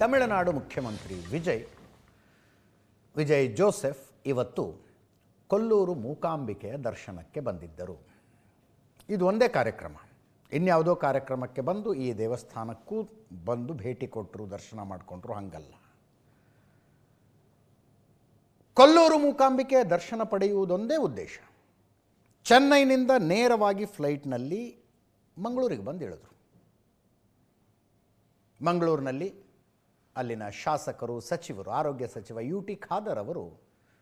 ತಮಿಳುನಾಡು ಮುಖ್ಯಮಂತ್ರಿ ವಿಜಯ್ ಜೋಸೆಫ್ ಇವತ್ತು ಕೊಲ್ಲೂರು ಮೂಕಾಂಬಿಕೆಯ ದರ್ಶನಕ್ಕೆ ಬಂದಿದ್ದರು. ಇದು ಒಂದೇ ಕಾರ್ಯಕ್ರಮ, ಇನ್ಯಾವುದೋ ಕಾರ್ಯಕ್ರಮಕ್ಕೆ ಬಂದು ಈ ದೇವಸ್ಥಾನಕ್ಕೂ ಬಂದು ಭೇಟಿ ಕೊಟ್ಟರು, ದರ್ಶನ ಮಾಡಿಕೊಂಡ್ರು, ಹಂಗಲ್ಲ. ಕೊಲ್ಲೂರು ಮೂಕಾಂಬಿಕೆಯ ದರ್ಶನ ಪಡೆಯುವುದೊಂದೇ ಉದ್ದೇಶ. ಚೆನ್ನೈನಿಂದ ನೇರವಾಗಿ ಫ್ಲೈಟ್ನಲ್ಲಿ ಮಂಗಳೂರಿಗೆ ಬಂದು ಇಳಿದ್ರು. ಮಂಗಳೂರಿನಲ್ಲಿ ಅಲ್ಲಿನ ಶಾಸಕರು, ಸಚಿವರು, ಆರೋಗ್ಯ ಸಚಿವ UT ಖಾದರ್ ಅವರು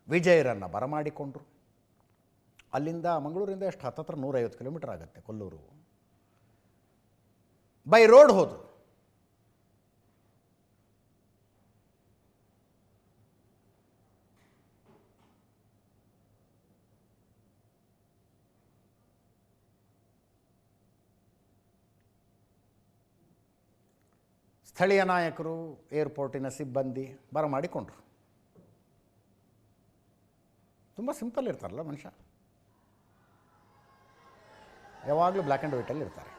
ವಿಜಯರನ್ನು ಬರಮಾಡಿಕೊಂಡ್ರು. ಅಲ್ಲಿಂದ ಮಂಗಳೂರಿಂದ ಎಷ್ಟು ಹತ್ತತ್ರ 150 ಕಿಲೋಮೀಟರ್ ಆಗುತ್ತೆ ಕೊಲ್ಲೂರು. ಬೈ ರೋಡ್ ಹೋದರು. ಸ್ಥಳೀಯ ನಾಯಕರು, ಏರ್ಪೋರ್ಟಿನ ಸಿಬ್ಬಂದಿ ಬರಮಾಡಿಕೊಂಡ್ರು. ತುಂಬ ಸಿಂಪಲ್ ಇರ್ತಾರಲ್ಲ ಮನುಷ್ಯ, ಯಾವಾಗಲೂ ಬ್ಲ್ಯಾಕ್ ಆ್ಯಂಡ್ ವೈಟಲ್ಲಿ ಇರ್ತಾರೆ.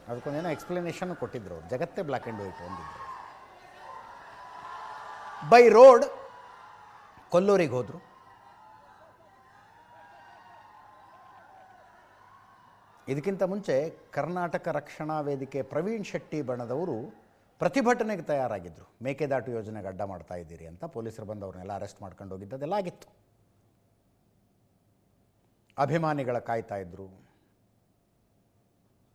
ಅದಕ್ಕೊಂದೇನೋ ಎಕ್ಸ್ಪ್ಲನೇಷನ್ ಕೊಟ್ಟಿದ್ರು ಅವರು, ಜಗತ್ತೇ ಬ್ಲ್ಯಾಕ್ ಆ್ಯಂಡ್ ವೈಟ್ ಒಂದಿದ್ರು. ಬೈ ರೋಡ್ ಕೊಲ್ಲೂರಿಗೆ ಹೋದರು. ಇದಕ್ಕಿಂತ ಮುಂಚೆ ಕರ್ನಾಟಕ ರಕ್ಷಣಾ ವೇದಿಕೆ ಪ್ರವೀಣ್ ಶೆಟ್ಟಿ ಬಣದವರು ಪ್ರತಿಭಟನೆಗೆ ತಯಾರಾಗಿದ್ದರು. ಮೇಕೆದಾಟು ಯೋಜನೆಗೆ ಅಡ್ಡ ಮಾಡ್ತಾ ಇದ್ದೀರಿ ಅಂತ ಪೊಲೀಸರು ಬಂದು ಅವ್ರನ್ನೆಲ್ಲ ಅರೆಸ್ಟ್ ಮಾಡ್ಕೊಂಡು ಹೋಗಿದ್ದದೆಲ್ಲ ಆಗಿತ್ತು. ಅಭಿಮಾನಿಗಳ ಕಾಯ್ತಾ ಇದ್ದರು.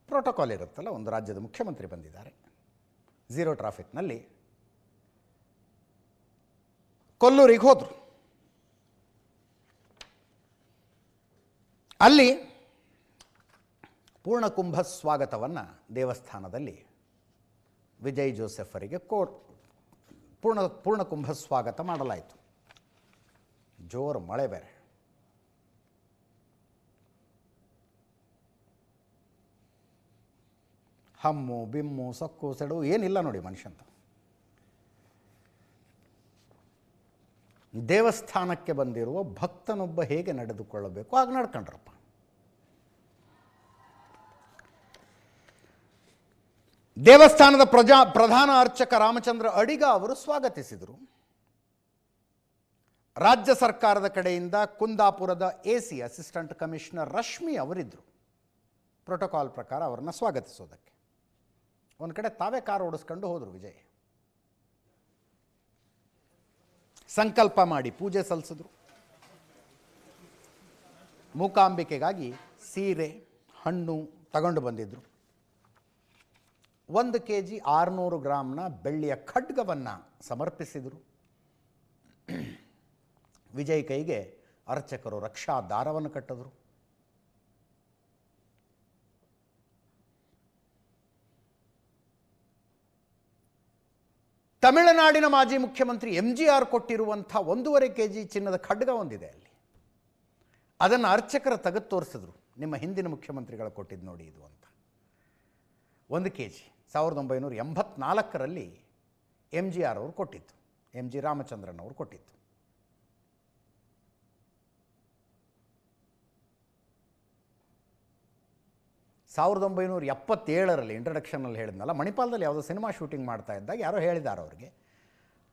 ಪ್ರೋಟೋಕಾಲ್ ಇರುತ್ತಲ್ಲ, ಒಂದು ರಾಜ್ಯದ ಮುಖ್ಯಮಂತ್ರಿ ಬಂದಿದ್ದಾರೆ, ಝೀರೋ ಟ್ರಾಫಿಕ್ನಲ್ಲಿ ಕೊಲ್ಲೂರಿಗೆ ಹೋದರು. ಅಲ್ಲಿ ಪೂರ್ಣಕುಂಭ ಸ್ವಾಗತವನ್ನು ದೇವಸ್ಥಾನದಲ್ಲಿ ವಿಜಯ್ ಜೋಸೆಫರಿಗೆ ಪೂರ್ಣಕುಂಭ ಸ್ವಾಗತ ಮಾಡಲಾಯಿತು. ಜೋರು ಮಳೆ ಬೇರೆ. ಹಮ್ಮು ಬಿಮ್ಮು ಸೊಕ್ಕು ಸೆಡು ಏನಿಲ್ಲ ನೋಡಿ ಮನುಷ್ಯಂತ. ದೇವಸ್ಥಾನಕ್ಕೆ ಬಂದಿರುವ ಭಕ್ತನೊಬ್ಬ ಹೇಗೆ ನಡೆದುಕೊಳ್ಳಬೇಕು ಹಾಗೆ ನಡ್ಕೊಂಡ್ರಪ್ಪ. ದೇವಸ್ಥಾನದ ಪ್ರಧಾನ ಅರ್ಚಕ ರಾಮಚಂದ್ರ ಅಡಿಗ ಅವರು ಸ್ವಾಗತಿಸಿದರು. ರಾಜ್ಯ ಸರ್ಕಾರದ ಕಡೆಯಿಂದ ಕುಂದಾಪುರದ AC ಅಸಿಸ್ಟೆಂಟ್ ಕಮಿಷನರ್ ರಶ್ಮಿ ಅವರಿದ್ದರು ಪ್ರೋಟೋಕಾಲ್ ಪ್ರಕಾರ ಅವರನ್ನು ಸ್ವಾಗತಿಸೋದಕ್ಕೆ. ಒಂದು ಕಡೆ ತಾವೇ ಕಾರ್ ಓಡಿಸ್ಕೊಂಡು ಹೋದರು. ವಿಜಯ್ ಸಂಕಲ್ಪ ಮಾಡಿ ಪೂಜೆ ಸಲ್ಲಿಸಿದ್ರು. ಮೂಕಾಂಬಿಕೆಗಾಗಿ ಸೀರೆ, ಹಣ್ಣು ತಗೊಂಡು ಬಂದಿದ್ದರು. 1 kg 600 ಗ್ರಾಮ್ನ ಬೆಳ್ಳಿಯ ಖಡ್ಗವನ್ನು ಸಮರ್ಪಿಸಿದರು. ವಿಜಯ್ ಕೈಗೆ ಅರ್ಚಕರು ರಕ್ಷಾ ದಾರವನ್ನು ಕಟ್ಟಿದ್ರು. ತಮಿಳುನಾಡಿನ ಮಾಜಿ ಮುಖ್ಯಮಂತ್ರಿ MGR ಕೊಟ್ಟಿರುವಂಥ 1.5 kg ಚಿನ್ನದ ಖಡ್ಗ ಒಂದಿದೆ ಅಲ್ಲಿ. ಅದನ್ನು ಅರ್ಚಕರ ತೆಗೆದು ತೋರಿಸಿದ್ರು. ನಿಮ್ಮ ಹಿಂದಿನ ಮುಖ್ಯಮಂತ್ರಿಗಳು ಕೊಟ್ಟಿದ್ದು ನೋಡಿ ಇದು ಅಂತ. 1 kg 1984ರಲ್ಲಿ MGR ಅವರು ಕೊಟ್ಟಿತ್ತು, MG ರಾಮಚಂದ್ರನ್ ಅವರು ಕೊಟ್ಟಿತ್ತು. ಸಾವಿರದ 1977ರಲ್ಲಿ ಇಂಟ್ರಡಕ್ಷನಲ್ಲಿ ಹೇಳಿದ್ನಲ್ಲ, ಮಣಿಪಾಲದಲ್ಲಿ ಯಾವುದೋ ಸಿನಿಮಾ ಶೂಟಿಂಗ್ ಮಾಡ್ತಾ ಇದ್ದಾಗ ಯಾರೋ ಹೇಳಿದ್ದಾರೆ ಅವ್ರಿಗೆ,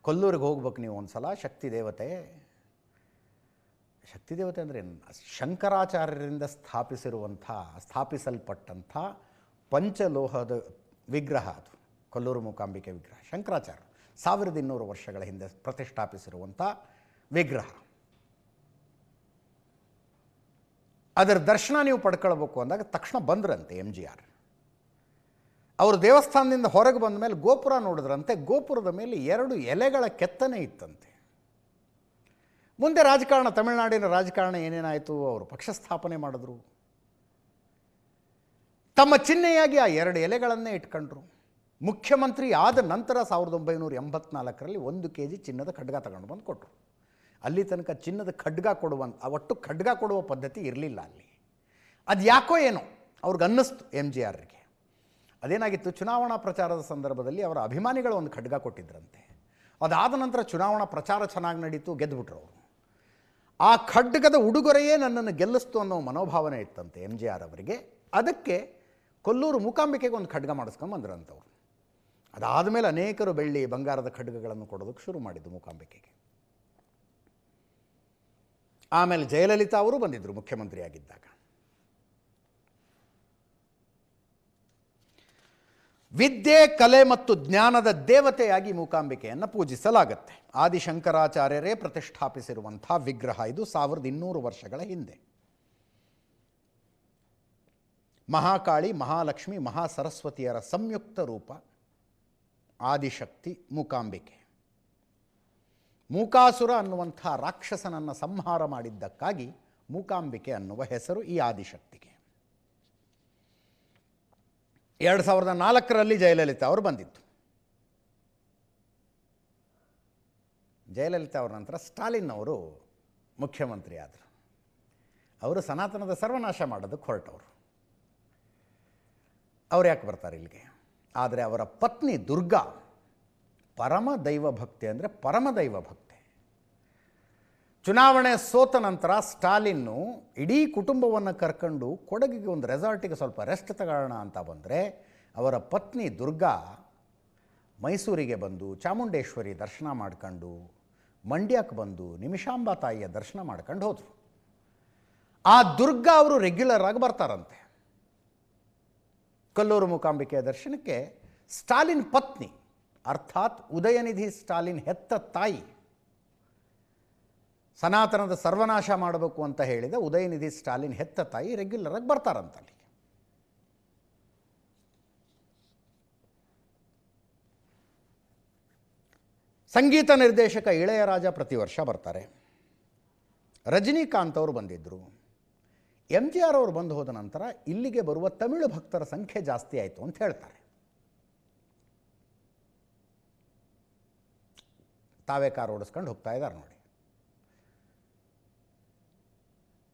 ಕೊಲ್ಲೂರಿಗೆ ಹೋಗ್ಬೇಕು ನೀವು ಒಂದು ಸಲ, ಶಕ್ತಿ ದೇವತೆ ಅಂದರೆ ಶಂಕರಾಚಾರ್ಯರಿಂದ ಸ್ಥಾಪಿಸಲ್ಪಟ್ಟಂಥ ಪಂಚಲೋಹದ ವಿಗ್ರಹ ಅದು ಕೊಲ್ಲೂರು ಮೂಕಾಂಬಿಕೆ ವಿಗ್ರಹ. ಶಂಕರಾಚಾರ್ಯ 1200 ವರ್ಷಗಳ ಹಿಂದೆ ಪ್ರತಿಷ್ಠಾಪಿಸಿರುವಂಥ ವಿಗ್ರಹ. ಅದರ ದರ್ಶನ ನೀವು ಪಡ್ಕೊಳ್ಬೇಕು ಅಂದಾಗ ತಕ್ಷಣ ಬಂದ್ರಂತೆ MGR. ಅವರು ದೇವಸ್ಥಾನದಿಂದ ಹೊರಗೆ ಬಂದ ಮೇಲೆ ಗೋಪುರ ನೋಡಿದ್ರಂತೆ. ಗೋಪುರದ ಮೇಲೆ 2 ಎಲೆಗಳ ಕೆತ್ತನೆ ಇತ್ತಂತೆ. ಮುಂದೆ ರಾಜಕಾರಣ, ತಮಿಳುನಾಡಿನ ರಾಜಕಾರಣ ಏನೇನಾಯಿತು, ಅವರು ಪಕ್ಷ ಸ್ಥಾಪನೆ ಮಾಡಿದ್ರು. ತಮ್ಮ ಚಿಹ್ನೆಯಾಗಿ ಆ 2 ಎಲೆಗಳನ್ನೇ ಇಟ್ಕೊಂಡ್ರು. ಮುಖ್ಯಮಂತ್ರಿ ಆದ ನಂತರ 1984ರಲ್ಲಿ 1 kg ಚಿನ್ನದ ಖಡ್ಗ ತಗೊಂಡು ಬಂದು ಕೊಟ್ಟರು. ಅಲ್ಲಿ ತನಕ ಚಿನ್ನದ ಖಡ್ಗ ಒಟ್ಟು ಖಡ್ಗ ಕೊಡುವ ಪದ್ಧತಿ ಇರಲಿಲ್ಲ ಅಲ್ಲಿ. ಅದು ಯಾಕೋ ಏನೋ ಅವ್ರಿಗೆ ಅನ್ನಿಸ್ತು MGRಗೆ. ಅದೇನಾಗಿತ್ತು, ಚುನಾವಣಾ ಪ್ರಚಾರದ ಸಂದರ್ಭದಲ್ಲಿ ಅವರ ಅಭಿಮಾನಿಗಳು ಒಂದು ಖಡ್ಗ ಕೊಟ್ಟಿದ್ರಂತೆ. ಅದಾದ ನಂತರ ಚುನಾವಣಾ ಪ್ರಚಾರ ಚೆನ್ನಾಗಿ ನಡೀತು, ಗೆದ್ದುಬಿಟ್ರು ಅವರು. ಆ ಖಡ್ಗದ ಉಡುಗೊರೆಯೇ ನನ್ನನ್ನು ಗೆಲ್ಲಿಸ್ತು ಅನ್ನೋ ಮನೋಭಾವನೆ ಇತ್ತಂತೆ MGR ಅವರಿಗೆ. ಅದಕ್ಕೆ ಕೊಲ್ಲೂರು ಮೂಕಾಂಬಿಕೆಗೆ ಒಂದು ಖಡ್ಗ ಮಾಡಿಸ್ಕೊಂಡು ಬಂದ್ರಂಥವ್ರು. ಅದಾದ ಮೇಲೆ ಅನೇಕರು ಬೆಳ್ಳಿ ಬಂಗಾರದ ಖಡ್ಗಗಳನ್ನು ಕೊಡೋದಕ್ಕೆ ಶುರು ಮಾಡಿದ್ದು ಮೂಕಾಂಬಿಕೆಗೆ. ಆಮೇಲೆ ಜಯಲಲಿತಾ ಅವರು ಬಂದಿದ್ದರು ಮುಖ್ಯಮಂತ್ರಿಯಾಗಿದ್ದಾಗ. ವಿದ್ಯೆ, ಕಲೆ ಮತ್ತು ಜ್ಞಾನದ ದೇವತೆಯಾಗಿ ಮೂಕಾಂಬಿಕೆಯನ್ನು ಪೂಜಿಸಲಾಗುತ್ತೆ. ಆದಿಶಂಕರಾಚಾರ್ಯರೇ ಪ್ರತಿಷ್ಠಾಪಿಸಿರುವಂಥ ವಿಗ್ರಹ ಇದು 1200 ವರ್ಷಗಳ ಹಿಂದೆ. ಮಹಾಕಾಳಿ, ಮಹಾಲಕ್ಷ್ಮಿ, ಮಹಾಸರಸ್ವತಿಯರ ಸಂಯುಕ್ತ ರೂಪ ಆದಿಶಕ್ತಿ ಮೂಕಾಂಬಿಕೆ. ಮೂಕಾಸುರ ಅನ್ನುವಂಥ ರಾಕ್ಷಸನನ್ನು ಸಂಹಾರ ಮಾಡಿದ್ದಕ್ಕಾಗಿ ಮೂಕಾಂಬಿಕೆ ಅನ್ನುವ ಹೆಸರು ಈ ಆದಿಶಕ್ತಿಗೆ. 2004ರಲ್ಲಿ ಜಯಲಲಿತಾ ಅವರು ಬಂದಿತ್ತು. ಜಯಲಲಿತಾ ಅವರ ನಂತರ ಸ್ಟಾಲಿನ್ ಅವರು ಮುಖ್ಯಮಂತ್ರಿ ಆದರು. ಅವರು ಸನಾತನದ ಸರ್ವನಾಶ ಮಾಡೋದಕ್ಕೆ ಹೊರಟವರು. ಅವ್ರು ಯಾಕೆ ಬರ್ತಾರೆ ಇಲ್ಲಿಗೆ? ಆದರೆ ಅವರ ಪತ್ನಿ ದುರ್ಗಾ ಪರಮ ದೈವ ಭಕ್ತಿ, ಅಂದರೆ ಪರಮ ದೈವ ಭಕ್ತಿ. ಚುನಾವಣೆ ಸೋತ ನಂತರ ಸ್ಟಾಲಿನ್ನು ಇಡೀ ಕುಟುಂಬವನ್ನು ಕರ್ಕೊಂಡು ಕೊಡಗಿಗೆ ಒಂದು ರೆಸಾರ್ಟಿಗೆ ಸ್ವಲ್ಪ ರೆಸ್ಟ್ ತಗೊಳ್ಳೋಣ ಅಂತ ಬಂದರೆ, ಅವರ ಪತ್ನಿ ದುರ್ಗಾ ಮೈಸೂರಿಗೆ ಬಂದು ಚಾಮುಂಡೇಶ್ವರಿ ದರ್ಶನ ಮಾಡ್ಕೊಂಡು, ಮಂಡ್ಯಕ್ಕೆ ಬಂದು ನಿಮಿಷಾಂಬಾ ತಾಯಿಯ ದರ್ಶನ ಮಾಡ್ಕೊಂಡು ಹೋದರು. ಆ ದುರ್ಗಾ ಅವರು ರೆಗ್ಯುಲರ್ ಆಗಿ ಬರ್ತಾರಂತೆ ಕಲ್ಲೂರು ಮೂಕಾಂಬಿಕೆಯ ದರ್ಶನಕ್ಕೆ. ಸ್ಟಾಲಿನ್ ಪತ್ನಿ ಅರ್ಥಾತ್ ಉದಯನಿಧಿ ಸ್ಟಾಲಿನ್ ಹೆತ್ತ ತಾಯಿ, ಸನಾತನದ ಸರ್ವನಾಶ ಮಾಡಬೇಕು ಅಂತ ಹೇಳಿದ ಉದಯನಿಧಿ ಸ್ಟಾಲಿನ್ ಹೆತ್ತ ತಾಯಿ ರೆಗ್ಯುಲರ್ ಆಗಿ ಬರ್ತಾರಂತಲ್ಲಿ. ಸಂಗೀತ ನಿರ್ದೇಶಕ ಇಳೆಯರಾಜ ಪ್ರತಿ ವರ್ಷ ಬರ್ತಾರೆ. ರಜನಿಕಾಂತ್ ಅವರು ಬಂದಿದ್ದರು. MGR ಅವರು ಬಂದು ಹೋದ ನಂತರ ಇಲ್ಲಿಗೆ ಬರುವ ತಮಿಳು ಭಕ್ತರ ಸಂಖ್ಯೆ ಜಾಸ್ತಿ ಆಯಿತು ಅಂತ ಹೇಳ್ತಾರೆ. ತಾವೇ ಕಾರ್ ಓಡಿಸ್ಕೊಂಡು ಹೋಗ್ತಾ ಇದ್ದಾರೆ ನೋಡಿ.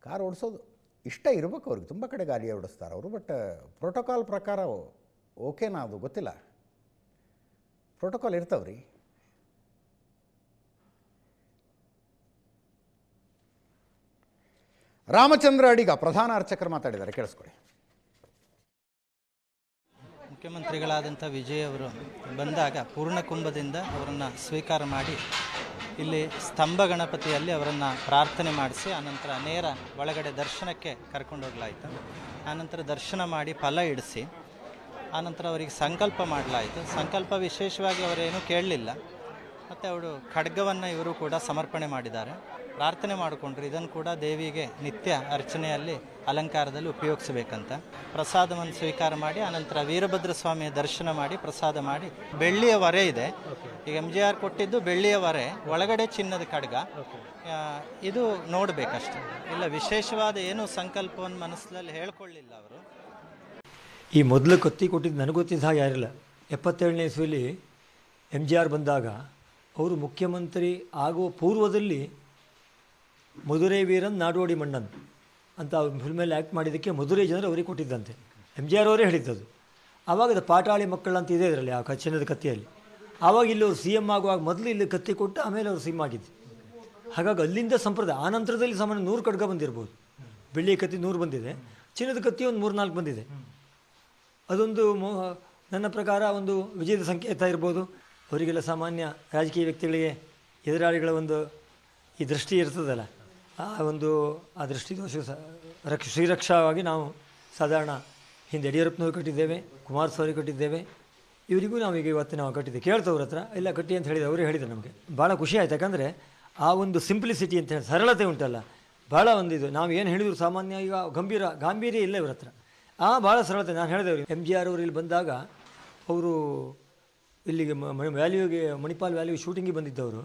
ಕಾರ್ ಓಡಿಸೋದು ಇಷ್ಟ ಇರಬೇಕು ಅವ್ರಿಗೆ, ತುಂಬ ಕಡೆ ಗಾಡಿ ಓಡಿಸ್ತಾರೆ ಅವರು. ಬಟ್ ಪ್ರೋಟೋಕಾಲ್ ಪ್ರಕಾರ ಓಕೆನಾ ಅದು ಗೊತ್ತಿಲ್ಲ. ಪ್ರೋಟೋಕಾಲ್ ಇರ್ತಾವ್ರಿ. ರಾಮಚಂದ್ರ ಅಡಿಗ ಪ್ರಧಾನ ಅರ್ಚಕರು ಮಾತಾಡಿದ್ದಾರೆ, ಕೇಳಿಸ್ಕೊಳ್ಳಿ. ಮುಖ್ಯಮಂತ್ರಿಗಳಾದಂಥ ವಿಜಯ್ ಅವರು ಬಂದಾಗ ಪೂರ್ಣಕುಂಭದಿಂದ ಅವರನ್ನು ಸ್ವೀಕಾರ ಮಾಡಿ ಇಲ್ಲಿ ಸ್ತಂಭ ಗಣಪತಿಯಲ್ಲಿ ಅವರನ್ನು ಪ್ರಾರ್ಥನೆ ಮಾಡಿಸಿ ಆನಂತರ ನೇರ ಒಳಗಡೆ ದರ್ಶನಕ್ಕೆ ಕರ್ಕೊಂಡು ಹೋಗಲಾಯಿತು. ಆನಂತರ ದರ್ಶನ ಮಾಡಿ ಫಲ ಇಡಿಸಿ ಆನಂತರ ಅವರಿಗೆ ಸಂಕಲ್ಪ ಮಾಡಲಾಯಿತು. ಸಂಕಲ್ಪ ವಿಶೇಷವಾಗಿ ಅವರೇನೂ ಕೇಳಲಿಲ್ಲ. ಮತ್ತು ಅವರು ಖಡ್ಗವನ್ನು ಇವರು ಕೂಡ ಸಮರ್ಪಣೆ ಮಾಡಿದ್ದಾರೆ. ಪ್ರಾರ್ಥನೆ ಮಾಡಿಕೊಂಡ್ರು ಇದನ್ನು ಕೂಡ ದೇವಿಗೆ ನಿತ್ಯ ಅರ್ಚನೆಯಲ್ಲಿ ಅಲಂಕಾರದಲ್ಲಿ ಉಪಯೋಗಿಸಬೇಕಂತ. ಪ್ರಸಾದವನ್ನು ಸ್ವೀಕಾರ ಮಾಡಿ ಆನಂತರ ವೀರಭದ್ರ ಸ್ವಾಮಿಯ ದರ್ಶನ ಮಾಡಿ ಪ್ರಸಾದ ಮಾಡಿ. ಬೆಳ್ಳಿಯ ಹೊರೆ ಇದೆ. ಈಗ MGR ಕೊಟ್ಟಿದ್ದು ಬೆಳ್ಳಿಯ ಹೊರೆ, ಒಳಗಡೆ ಚಿನ್ನದ ಖಡ್ಗ. ಇದು ನೋಡಬೇಕಷ್ಟೆ. ಇಲ್ಲ ವಿಶೇಷವಾದ ಏನು ಸಂಕಲ್ಪವನ್ನು ಮನಸ್ಸಲ್ಲಿ ಹೇಳ್ಕೊಳ್ಳಿಲ್ಲ ಅವರು. ಈ ಮೊದಲು ಕತ್ತಿ ಕೊಟ್ಟಿದ್ದು ನನಗೆ ಗೊತ್ತಿದ್ದ ಹಾಗೆ ಯಾರಿಲ್ಲ. 77ನೇ ಇಸ್ವಿಯಲ್ಲಿ MGR ಬಂದಾಗ ಅವರು ಮುಖ್ಯಮಂತ್ರಿ ಆಗುವ ಪೂರ್ವದಲ್ಲಿ ಮಧುರೈ ವೀರನ್ ನಾಡೋಡಿ ಮಣ್ಣನ್ ಅಂತ ಫಿಲ್ಮಲ್ಲಿ ಆ್ಯಕ್ಟ್ ಮಾಡಿದ್ದಕ್ಕೆ ಮಧುರೈ ಜನರು ಅವರಿಗೆ ಕೊಟ್ಟಿದ್ದಂತೆ. MGR ಅವರೇ ಹೇಳಿದ್ದದು. ಆವಾಗ ಅದು ಪಾಟಾಳಿ ಮಕ್ಕಳು ಅಂತ ಇದೆ ಇದರಲ್ಲಿ, ಆ ಚಿನ್ನದ ಕತ್ತಿಯಲ್ಲಿ. ಆವಾಗ ಇಲ್ಲಿ ಅವರು CM ಆಗುವಾಗ ಮೊದಲು ಇಲ್ಲಿ ಕತ್ತಿ ಕೊಟ್ಟು ಆಮೇಲೆ ಅವರು CM ಆಗಿದ್ದು. ಹಾಗಾಗಿ ಅಲ್ಲಿಂದ ಸಂಪ್ರದಾಯ. ಆ ನಂತರದಲ್ಲಿ ಸಾಮಾನ್ಯ 100 ಖಡ್ಗ ಬಂದಿರ್ಬೋದು. ಬೆಳ್ಳಿಯ ಕತ್ತಿ 100 ಬಂದಿದೆ, ಚಿನ್ನದ ಕತ್ತಿ ಒಂದು 3-4 ಬಂದಿದೆ. ಅದೊಂದು ನನ್ನ ಪ್ರಕಾರ ಒಂದು ವಿಜಯದ ಸಂಕೇತ ಇರ್ಬೋದು. ಅವರಿಗೆಲ್ಲ ಸಾಮಾನ್ಯ ರಾಜಕೀಯ ವ್ಯಕ್ತಿಗಳಿಗೆ ಎದುರಾಳಿಗಳ ಒಂದು ಈ ದೃಷ್ಟಿ ಇರ್ತದಲ್ಲ, ಆ ದೃಷ್ಟಿ ದೋಷ ಶ್ರೀರಕ್ಷಾವಾಗಿ ನಾವು ಸಾಧಾರಣ ಹಿಂದೆ ಯಡಿಯೂರಪ್ಪನವ್ರು ಕಟ್ಟಿದ್ದೇವೆ, ಕುಮಾರಸ್ವಾಮಿ ಕಟ್ಟಿದ್ದೇವೆ. ಇವರಿಗೂ ನಾವೀಗ ಇವತ್ತು ನಾವು ಕಟ್ಟಿದ್ದೆ. ಕೇಳ್ತವ್ರ ಹತ್ರ ಎಲ್ಲ ಕಟ್ಟಿ ಅಂತ ಹೇಳಿದೆ, ಅವರೇ ಹೇಳಿದ್ರು. ನಮಗೆ ಭಾಳ ಖುಷಿ ಆಯ್ತು. ಯಾಕಂದರೆ ಆ ಒಂದು ಸಿಂಪ್ಲಿಸಿಟಿ ಅಂತ ಹೇಳಿ ಸರಳತೆ ಉಂಟಲ್ಲ, ಭಾಳ ಇದು ನಾವು ಏನು ಹೇಳಿದ್ರು ಸಾಮಾನ್ಯ ಈಗ ಗಾಂಭೀರ್ಯ ಇಲ್ಲ ಇವ್ರ ಹತ್ರ. ಭಾಳ ಸರಳತೆ. ನಾನು ಹೇಳಿದೆ ಅವ್ರಿಗೆ, MGR ಅವರು ಇಲ್ಲಿ ಬಂದಾಗ ಅವರು ಇಲ್ಲಿಗೆ ಮಣಿಪಾಲ್ ವ್ಯಾಲ್ಯೂಗೆ ಶೂಟಿಂಗಿಗೆ ಬಂದಿದ್ದವರು.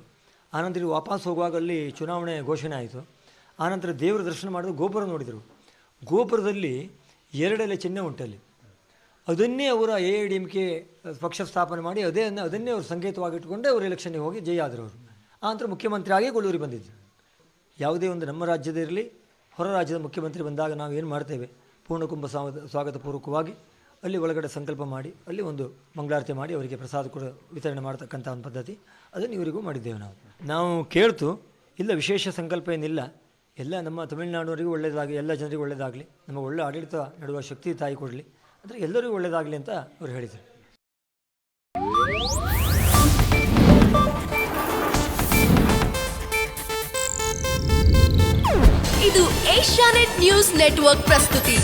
ಆನಂತರ ವಾಪಸ್ ಹೋಗುವಾಗ ಅಲ್ಲಿ ಚುನಾವಣೆ ಘೋಷಣೆ ಆಯಿತು. ಆನಂತರ ದೇವರ ದರ್ಶನ ಮಾಡಿದ್ರು, ಗೋಪುರ ನೋಡಿದರು. ಗೋಪುರದಲ್ಲಿ 2 ಎಲೆ ಚಿಹ್ನೆ ಉಂಟಲ್ಲಿ. ಅದನ್ನೇ ಅವರ AIADMK ಪಕ್ಷ ಸ್ಥಾಪನೆ ಮಾಡಿ ಅದನ್ನೇ ಅವರು ಸಂಕೇತವಾಗಿಟ್ಟುಕೊಂಡೇ ಅವರು ಎಲೆಕ್ಷನ್ಗೆ ಹೋಗಿ ಜಯ ಆದರು ಅವರು. ಆನಂತರ ಮುಖ್ಯಮಂತ್ರಿ ಆಗಿ ಕೊಲ್ಲೂರಿಗೆ ಬಂದಿದ್ದರು. ಯಾವುದೇ ಒಂದು ನಮ್ಮ ರಾಜ್ಯದಿರಲಿ ಹೊರ ರಾಜ್ಯದ ಮುಖ್ಯಮಂತ್ರಿ ಬಂದಾಗ ನಾವು ಏನು ಮಾಡ್ತೇವೆ, ಪೂರ್ಣಕುಂಭ ಸ್ವಾಗತಪೂರ್ವಕವಾಗಿ ಅಲ್ಲಿ ಒಳಗಡೆ ಸಂಕಲ್ಪ ಮಾಡಿ ಅಲ್ಲಿ ಒಂದು ಮಂಗಳಾರತಿ ಮಾಡಿ ಅವರಿಗೆ ಪ್ರಸಾದ ಕೂಡ ವಿತರಣೆ ಮಾಡ್ತಕ್ಕಂಥ ಒಂದು ಪದ್ಧತಿ, ಅದನ್ನು ಇವರಿಗೂ ಮಾಡಿದ್ದೇವೆ ನಾವು ಕೇಳ್ತು. ಇಲ್ಲ ವಿಶೇಷ ಸಂಕಲ್ಪ ಏನಿಲ್ಲ, ಎಲ್ಲ ನಮ್ಮ ತಮಿಳುನಾಡಿನವರಿಗೂ ಒಳ್ಳೆಯದಾಗಲಿ, ಎಲ್ಲ ಜನರಿಗೂ ಒಳ್ಳೆಯದಾಗಲಿ, ನಮ್ಮ ಒಳ್ಳೆ ಆಡಳಿತ ನಡೆಯುವ ಶಕ್ತಿ ತಾಯಿ ಕೊಡಲಿ, ಅಂದರೆ ಎಲ್ಲರಿಗೂ ಒಳ್ಳೆಯದಾಗಲಿ ಅಂತ ಅವರು ಹೇಳಿದರು. ಇದು ಏಷ್ಯಾನೆಟ್ ನ್ಯೂಸ್ ನೆಟ್ವರ್ಕ್ ಪ್ರಸ್ತುತಿ.